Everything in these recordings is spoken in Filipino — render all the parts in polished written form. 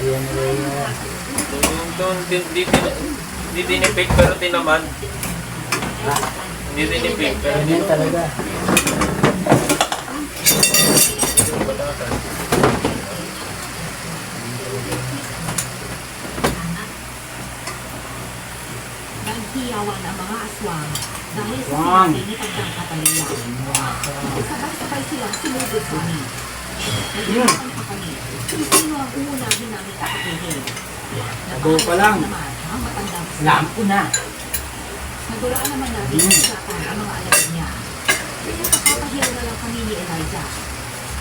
Yan na yan. Doon, di dinipig pero tinaman. Hindi dinipig pero Ganyan talaga. Naghiyawan ang mga aswang dahil sa sinabi ni pagkakataliya. Sabay-sabay silang sinugod kami. Naghiyawan pa kami. Sino ang uunahin namin kakakihin? Abo pa lang. Naman ang matandang Alam ko na. Nagulaan naman natin sa usapan ang mga alagad niya. Pinagpapahiyaw na lang kami ni Elijah.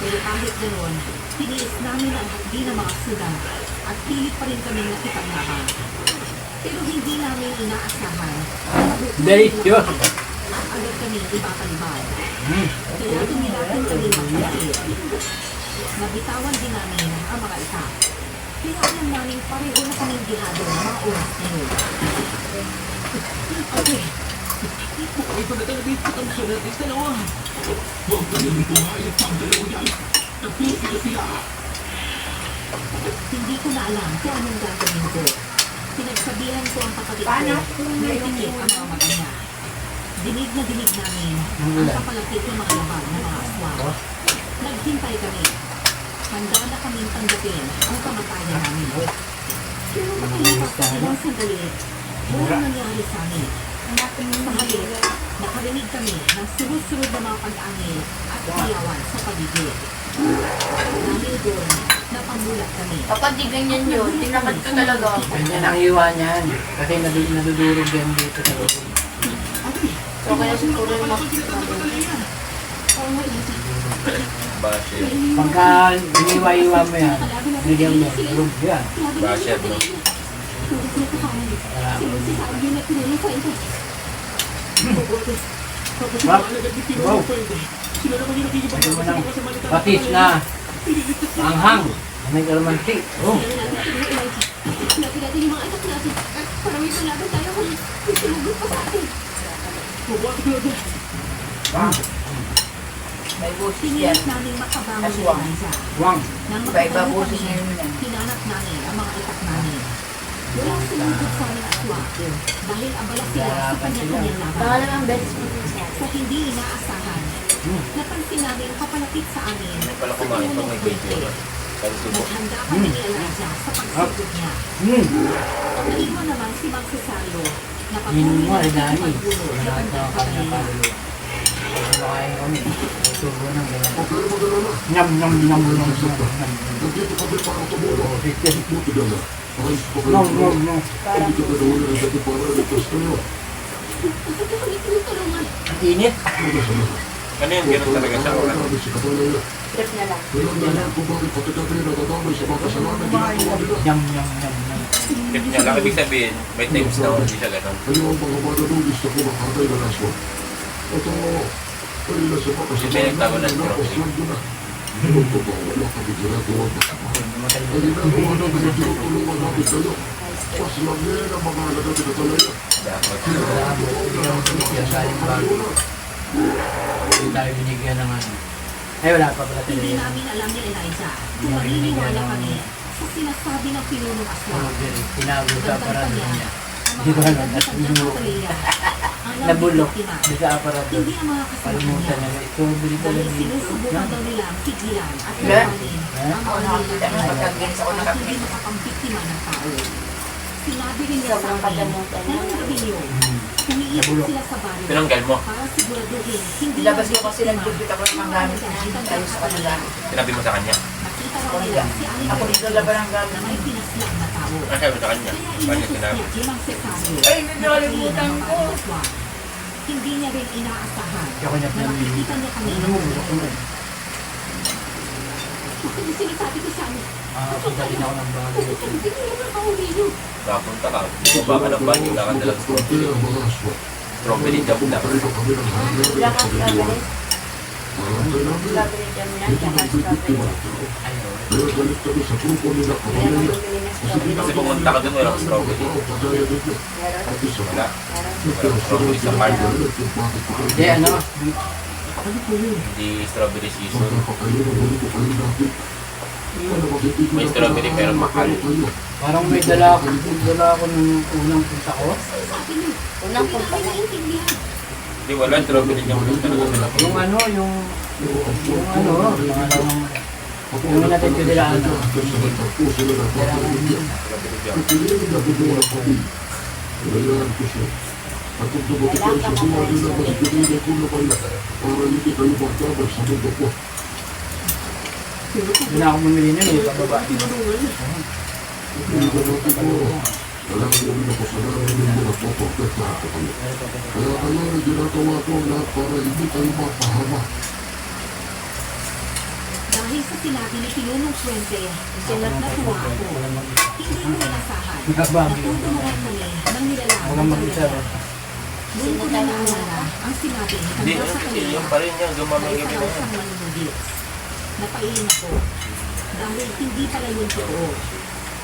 Pero kahit ganoon, tiniis namin ang hakdi ng mga sudan at pilit pa rin kami nakipaglaban. Pero hindi namin inaasahan na Diretso. agad kami ipakalibad. Kaya tumilakan kami magpapit. Nabitawan din namin ang mga isa. Kaya alam namin pareho na kaming gihado ng mga oras na yun. Okay. Ito na talaga yung pagkakas natin sa dalawa. Huwag ka naman pumayag pang dalawa yan. Nagpupila sila. Hindi ko na alam kung anong gagawin ko. Pinagsabihan ko ang kapatid ko na itinip ang mga mata niya. Dinig na dinig namin ang kapalapit ng mga laban ng mga aswang. Naghintay kami. Handa na kaming tanggapin ang kamatayan namin. Pero makalipas sa ilang sandali, walang nangyari sa amin. Sa halip, nakarinig kami ng sunod-sunod na mga pag-angin at siyawan sa paligid. Dahil doon, napamulat kami. Kapag di ganyan yun, tinamad ka talaga. Ganyan ang iwa niyan. Kasi nadudurog yan dito sa loob. So kaya siguro yung mga basher. Pagka iniwa-iwa mo yan, bigyan mo, durog yan. Basher, no? Wow! Ito mo ng patis na anghang. May kalamansi. Oh! Natin natin yung mga anak natin. Para may palaban tayo kung isulugod pa sa atin. Wow! may boses yan. Pinilit namin makabangon ni Aswang. Eliza. Wow! Nang Iba-iba makatayo boses kami, ngayon yan. hinanap namin ang mga itak namin. Walang sumugod sa aming aswang dahil abala sila sa kanya-kanyang laban. ang beses mo Sa hindi inaasahan, napansin namin kapalapit sa amin. Hindi pala kumain pag may video. Sabi subo. Naghanda kami ni Elijah sa pagsugod niya. Naiwan naman si Mang Cesario na Yun patuloy mo, na Dani. pagbulo Wala ng ka bandang kanya Catalina. kaluluwa. Kumakain kami. Subo ng ganyan. Nyam, nyam, nyam, nyam, nyam, nyam. Nandito kami para tumulong. Oh, chicken. Buti na lang. Ayos pa kayo. No, no, no. Hindi ka gagawin na natin para iligtas kayo. Bakit ka kami tinutulungan? Ang init. Ano yun? Ganun talaga siya. Marami si Katalaya. Trip na lang. Kaya naman kung bakit pati kami nadadamay sa mga kasalanan ginagawa nila. Nyam, nyam, nyam, nyam. Tip niya lang. Ibig sabihin, may times na hindi siya ganun. Kayo ang mga mananugis na kumakatay na laso. At kanila sa mga Hindi may nagtago ng kasalanan trophy. sweldo na. Ang totoo, wala kami ginagawa na. Ang ginagawa namin ang tinutulungan namin kayo. Paslangin ang mga halaga ni Katalaya. Dapat. Wala mo. Hindi ako binigyan galing bago. Hindi tayo binigyan ng ano. Ay, wala pa pala Hindi talaga. namin alam ni Elijah kung maniniwala kami sa sinasabi ng pinunong aswang. Tinago sa aparat niya. Ang Di ba mga lang, alagad at ni binuo. Catalina ang Nabulok. nabiktima. Di sa aparat. Hindi ang mga kasama Palimutan niya. na. Ito, bili Dahil talaga dito. sinusubukan daw nila ang pigilan at Yeah. labanin Yeah. ang Ako mga nakakita ng nilalaman pagkagilis ako at hindi nakakita. makapambiktima ng tao. Sinabi rin niya sa Sobrang amin kalimutan na nung gabi yun, umiikot Nabulok. sila sa baryo Tinanggal mo. para siguraduhin hindi Ilabas ko ang kasi biktima nagdubit ako ng mga gamit na tayo sa kanila. Sinabi mo sa kanya. Nakita raw nila si Aling Ako dito laban ang na gamit. may pinaslang na tao. Ano sabi mo sa kanya? Kaya Paano niya inutos sinabi? niya limang sektaryo. Ay, hindi nakalimutan ko. Hindi niya rin inaasahan Ako niya na makikita niya kami Ano ng mo? mga Ako na. Bakit yung sinasabi ko sa amin? Punta din ako ng bago. Hindi ko naman makauwi yun. Nakapunta ka. Bumaba ka ng banyo. Nakadalang Pati ang mga aswang. strawberry jam na. Tayo kami ng hangin. Black at strawberry. Marami namin. Strawberry jam yan, Dito tsaka may bibiktima strawberry. ng tao. Ayun. Kaya galit kami sa grupo nila Kaya Katalaya. nang bumili ng strawberry. Kasi pumunta ka dun, walang strawberry. Kagaya ninyo. Meron? Pati sa Wala. Meron? Walang strawberry sa park. Hindi, ano? Ano po yun? Hindi strawberry season. Magpapakayo ng ulit ko kayo natin. May strawberry pero mahal. Parang may dala ako nung unang punta ko. Unang punta na. Hindi wala, strawberry niya ulit talaga nila. Yung ano, yung pangalawang, yung natin ko nila ano. At kung dumating kayo sa sumali na mas pinili ko na kayo para hindi kayo magkabag sa mundo ko. Hindi na ako bumili nun eh, pababa. Hindi ko natin ko. Kailangan gawin ako sa namin hindi nagpoprotekta ako kayo. Kaya kailangan ginagawa ko ang lahat para hindi kayo mapahama. Dahil sa sinabi ni Pinunong Fuente, sulat na tuwa ako. Hindi ko inasahan. Natutulungan kami ng nilalang Huwag kang mag-isa. Doon ko na naalala ang sinabi ni Hindi, Kanda sa kanila. yung pa rin yan, gumamay kami na yan. Sa manunugit. Napailin ako. Dahil hindi pala yun totoo.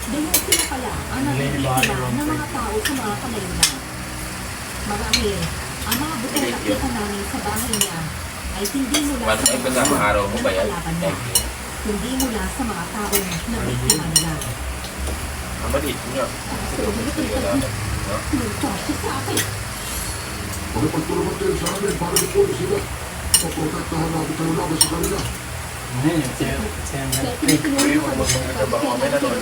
Dahil sila pala ang nakikita ng mga tao sa mga kamayunan. Marami, ang mga butong nakita namin sa bahay niya ay hindi mula Paano ay kasama araw mo ba yan? Thank you. kundi mula sa mga taong na biktima nila. Ang maliit niya. Nagtosyo sa akin. Pagpagtulungan kayo sa amin para ipuli sila. Paprotektahan namin kayo laban sa kanila. Ayun, siya Uy, huwag mo sa trabaho kami na doon.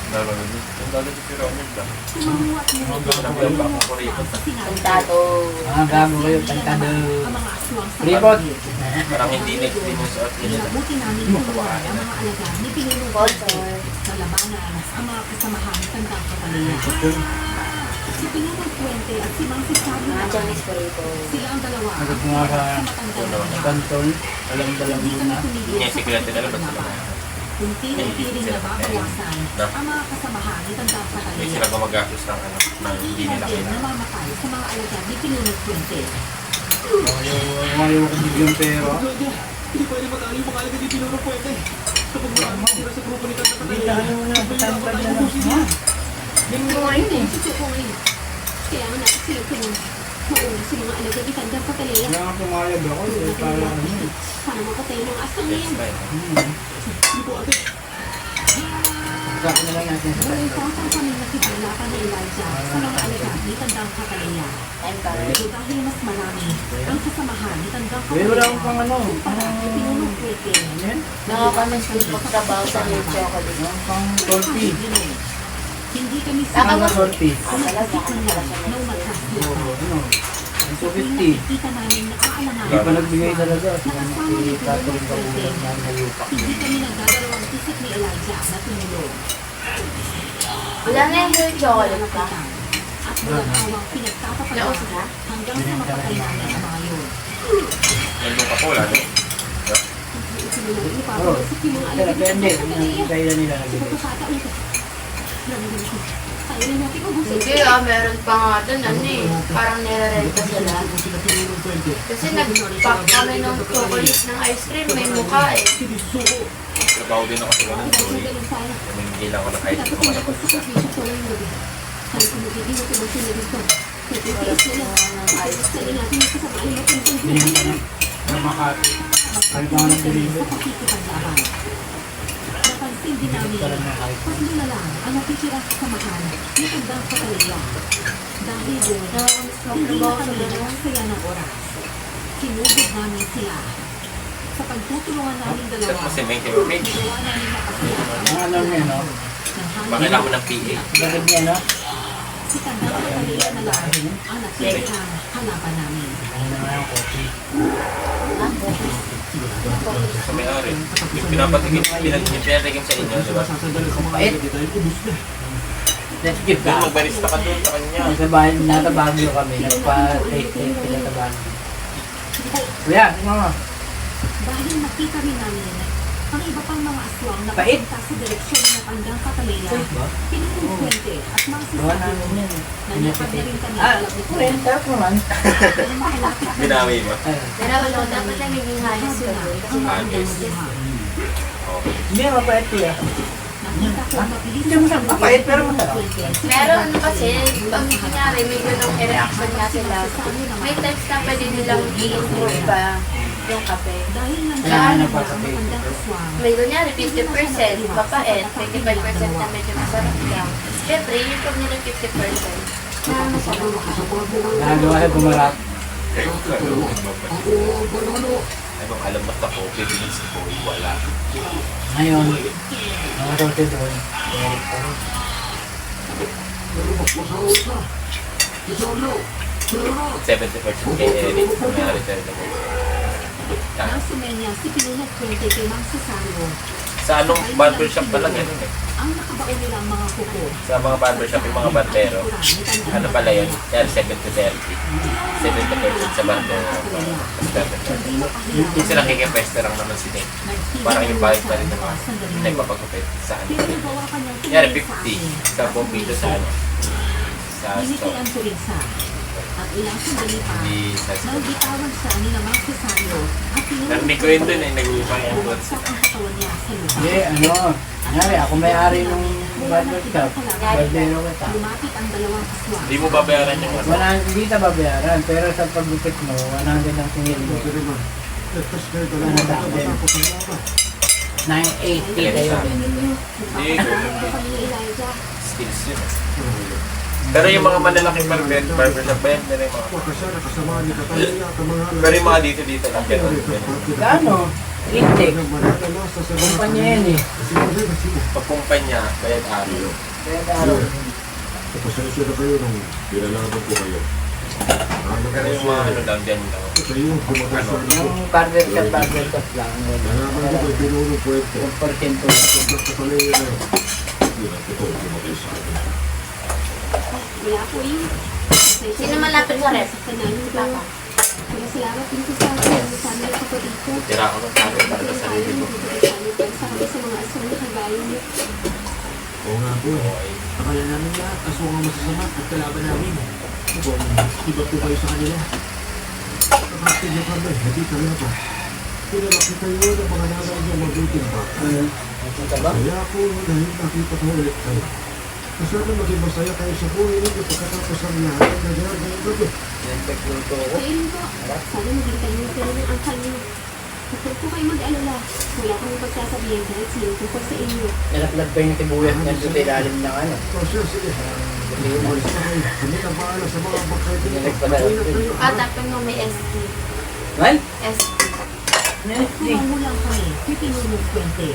Nalala niyo. Yung dali si Ronald ba? Nagpapang pa ako rito. Puntado. mga gago kayo, tantado. Ang mga aswang sa Report. paligid. Parang hindi next din yung suot nila. Inabuti namin tulungan ang mga alaga ni Pinulong Sponsor. sa labanan ang mga kasamahan tandang kapalaya. Si Pinulong Fuente at si Mang Fisado Mga Chinese burrito. sila ang dalawa ang Agad nga sa sa matandang alaga. kanton, alam-dalam Hindi mo kami na. tumigil Yung sa security nila ba't sila? kung tinipiling na babawasan ang mga kasamahan ni tandang May kapalaya. sila gumagastos ng ano, na hindi nila Hindi kailangan. namamatay sa mga alaga ni Pinulong Fuente. Ayaw ko bigyan pera. Hindi pwede matalo yung mga alaga ni Pinunong Puwete. Kapag maraming sila sa grupo ni Tata Hindi Catalina, tayo mo na, patambad na lang. sila. Linggo ngayon eh. Susukuin. Kaya nga natin sila pinong mauna sa mga alaga ni tandang kapalaya. Kaya nga pumayag ako, eh, para ano eh. Para mapatay ng asang na yan. Hindi po ate. Sa akin na lang natin sa Buong kanton. pasang kami nakikilala ni Elijah sa mga alaga ni tandang kapalaya. Time card. Pero dahil mas marami ang kasamahan ni tandang Eh, wala kapalaya. akong pang ano, Para kay Pinunong Puwete. ano yan? Nakakamiss din pagtrabaho sa milk chocolate. Yung pang torpy. Hindi kami Ano sila. na torpy? Ang nagsik man lang na umatras Oo, ano? Ang 250. Nakikita namin na aalangan. Hindi pa nagbigay talaga. Si Catherine Kabulan na nayupa. Hindi kami nagdadalawang isip ni Elijah na tumulong. Wala na yung milk chocolate pa. At walang awang pinagtatapalawan hanggang sa mapatay namin ang mga yun. Nandun ka po, wala no? Sinulong ni Papa Oo. sa mga Kaya alaga depende. sa kanila. Kaya nila Sa nagbigay. pagkakataon ko. Narinig ko. Kaya na natin ubusin. Hindi meron pa nga dun, ano eh. Parang nire-renta sila. Kasi nag-pack kami ng chocolate ng ice cream, may mukha eh. Trabaho din ako sa ganun. Sorry. Ganun sana. Hindi lang ako nakaisip Dapat kung hindi ano ako pa sa pagkakataon ko lang gabi. Sabi ko magiging ito ba sila dito? Nagtitiis sila. Sabi natin yung kasamahan na pinagtitiis Binigyan ka na. Ng Makati. Ay, mga nagdeliver. sa pakikipaglaban. Napansin din namin, tatlo na lang ang natitira sa samahan ni Tandang Catalina. Dahil doon, hindi na kami nagsaya ng oras. Sinugod namin sila. Sa pagtutulungan namin Set dalawa, mo si Meng, si Meng. gawa namin makasaya Ang alam niya, no? Bakit ako ng PA? Bakit niya, no? si Tandang Catalina na lang ang natitirang hanapan namin. Ano naman ang coffee? Sa may-ari. Yung pinapatigim, pinatigim sa inyo, di ba? Pait. Let's give Doon, ka. magbarista ka doon sa kanya. Sa bahay, nasa Baguio kami. Nagpa-take-take sila sa Baguio. Kuya, mama. Dahil nakita rin namin ang iba pang mga aswang na Pait. papunta sa direksyon ng Tandang Catalina, Ba? Pinunong Puwente at mga Gawa sisado. namin yan. Nanyakad na rin kami Ah, sa labot renter ko man. malapit na Binawi mo? Ay, Pero wala, dapat nagiging halos yun. ang mga luha. Okay. hindi na mapait kuya. Nakita ko ang mabilis Hindi mo siya mapait, pero masarap. Pero ano kasi, pag kunyari may ganong reaction nga sila, may times na pwede nilang i-improve pa. yung kape. Dahil Kaya nandiyan na ang napapakita. matandang aswang, May kunyari 50% mapait, 25% na medyo masarap lang. Siyempre, yung pag nila 50% na masarap. Nagawa siya bumarap. Ay, bang alam mo ako, pipilisin ko, wala. Ngayon, mga rote doon. Pero magpasawag na. Isaryo, pera. 70% kay Eric, mayroon tayo na nang sumenya si Pinunong Puente kay Mang Cesario. Sa anong barbershop pala ganun eh. Ang nakabaon nilang mga kuko. Sa mga barbershop, yung mga barbero. Ano pala yun? Yan, 70-30. 70% sa barbero. Mas 30%. Hindi sila kikipeste lang naman sila. Parang yung bayad pa rin ng mga nagpapagupit sa ano. Yan, 50 sa bumpito sa ano. Sa store. Binitian ko rin sa at ilang sandali pa, Hindi sa store. nang bitawan siya ni Mang Cesario at Narinig ko yun dun eh, nag-uupang yung doon bumagsak ang katawan niya sa lupa. Hindi, ano, nangyari, ako may-ari nung barbershop. Barbero kita. Lumapit ang dalawang aswang. Hindi mo babayaran yung ano. Wala, hindi na babayaran, pero sa pagbukit mo, 100 ang singil mo. Ito naman. Ito kayo Ano talaga sa akin? tapos ang laban. 980 kayo. Hindi, Kami ni Elijah. skills yun. Pero yung mga malalaking barbershop ba yan? Pero yung mga... Pakasya na kasama ni Kataya at ang mga Pero yung mga dito lang, ganun. Gaano? Intek. Mananasa sa Kumpanya yan eh. Pagkumpanya, bayad araw. Kaya araw. Pasensya na kayo nung pinalaban ko kayo. Pero yung mga ano lang, dyan lang. Kayo, gumagasal ko. Yung barbershop lang. Nalaman ko kay Pinunong Puente. Yung porsyento. Pagkat sa palaya na yun. Hindi na ito lumaki sa akin. Wala po yun. Sino malapit sa rep? Sa kanayon ko. Kaya salamat din po sa akin. Sa aming kapatid ko. Tira ako ng talo para sa sarili ko. Sa kami sa mga aswang na kagaya niyo. Oo nga po eh. Okay. Akala namin lahat aswang ang masasama at kalaban namin. Kung iba po kayo sa kanila. Kapatid niyo kami, hindi kami pa. Pinalaki kayo ng mga nanay niyo mabuting pa. Nakita ba? Kaya ako dahil nakita ko ulit kayo. Kasi na maging masaya kayo sa buhay ninyo pagkatapos ang lahat na nangyari ngayong gabi. Intek luto ko. Ayun po. Sana maging kayo ng pera ng angkal niyo. Huwag po kayo mag-alala. Wala kami pagsasabihin kahit sino tungkol sa inyo. Nalaglag pa yung tibuyas niya doon sa ilalim ng ano. Kasi sige, umalis na kayo. Kami na bahala sa mga magkaibigan. Nalagpadala. Maingat kayo. At tapos nung may ST. Well, ST. Kumangulang kami, Pinunong Puente.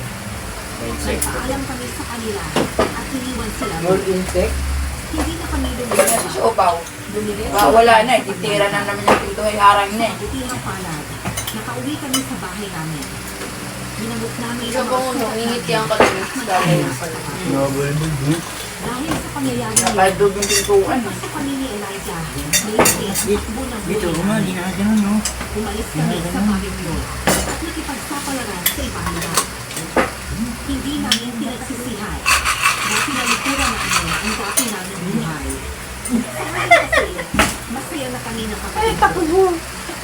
Mindset. Nagpaalam kami sa kanila at iniwan sila. more insect. Hindi na kami lumilipad. Siopaw. Wala na eh. Titira na naman yung pinto ay harang na eh. Buti ng palad. Nakauwi kami sa bahay namin. Ginamot namin Isa po nung ngingitihan ko lang dahil dahil sa pangyayari Kahit doon yung pintuan. sa kami ni Elijah. Malapit, takbo ng Dito, buhay. kumali na ganun, no? Umalis kami sa bahay yun at nakipagsapalaran sa ibang lugar. Hindi namin pinagsisihan. Dati nalikuran namin ang dati namin buhay. Sa ngayon kasi, masaya na kami ng kapatid ko.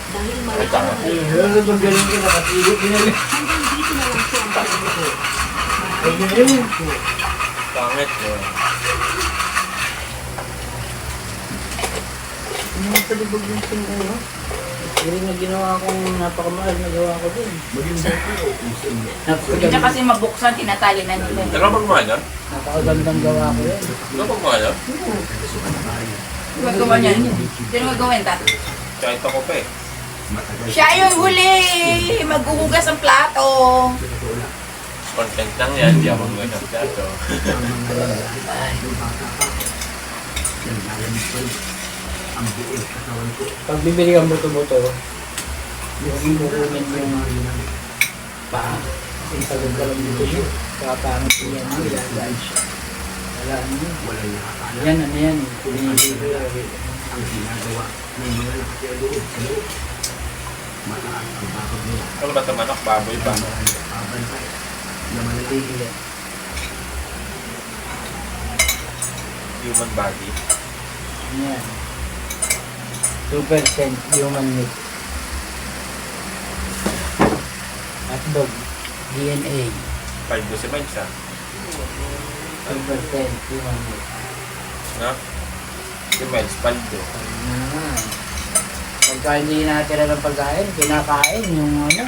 Dahil malaki na Eh, rin. pero pag ganun ka nakatilo, ginagawa. Hanggang dito na lang po ang pagkakas ko. Ay, ganun. Pangit yun. Ano sa libog yung ano? Hindi na ginawa kong napakamahal na gawa ko din. Hindi na kasi mabuksan, tinatali na nila. Ano bang mga yan? Napakagandang gawa ko yan. Ano bang mga yan? Gagawa niyan. Sino gagawin ta? Kahit ako pa eh. Siya yung huli! Maghuhugas ang plato! Content lang yan, di ako ganyan dito. Pag bibili kang buto-buto, yung kukunin yung paa. Kasi isagod ka lang dito yun. Kaya pangit ko yan, ilalagay siya. Wala ano yun. Yan, ano yan. Pinili ko yan. Ano ba ito manok? Baboy ba? Pinili yan. Human body. Yan. 2% human meat. Hotdog. DNA. 5 decimals ah. 2% human meat. No? Decimals, paldo. Ano naman. Pagka hindi natira ng pagkain, kinakain yung ano,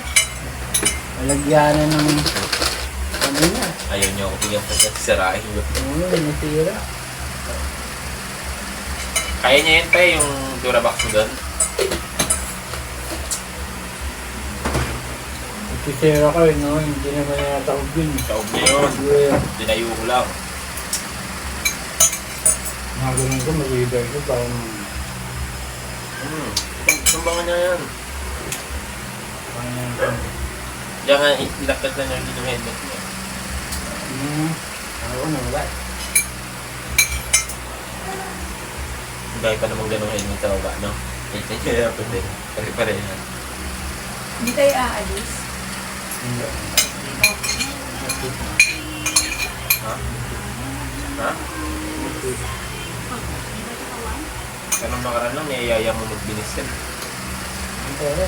malagyanan ng ano niya. Ayaw niyo ako bigyan pa siya sirahin. Oo, natira. Kaya niya yun tayo yung Durabox mo doon. Ititira ko no, hindi naman natawag yun. Taog niya yun. Dinayo ko lang. Mga ganun ko, mag-iider ko parang Sumbangan niya yan. Diyan nga, ilapit na niya yung helmet niya. ako na wala. Gaya pa namang ganun helmet sa baba, no? Ito niya yung puti. Pare-pare yan. Hindi tayo aalis. Hindi. Ha? Ha? Ganun nakaraan lang, niyayaya mo magbinis yan. Ang pera.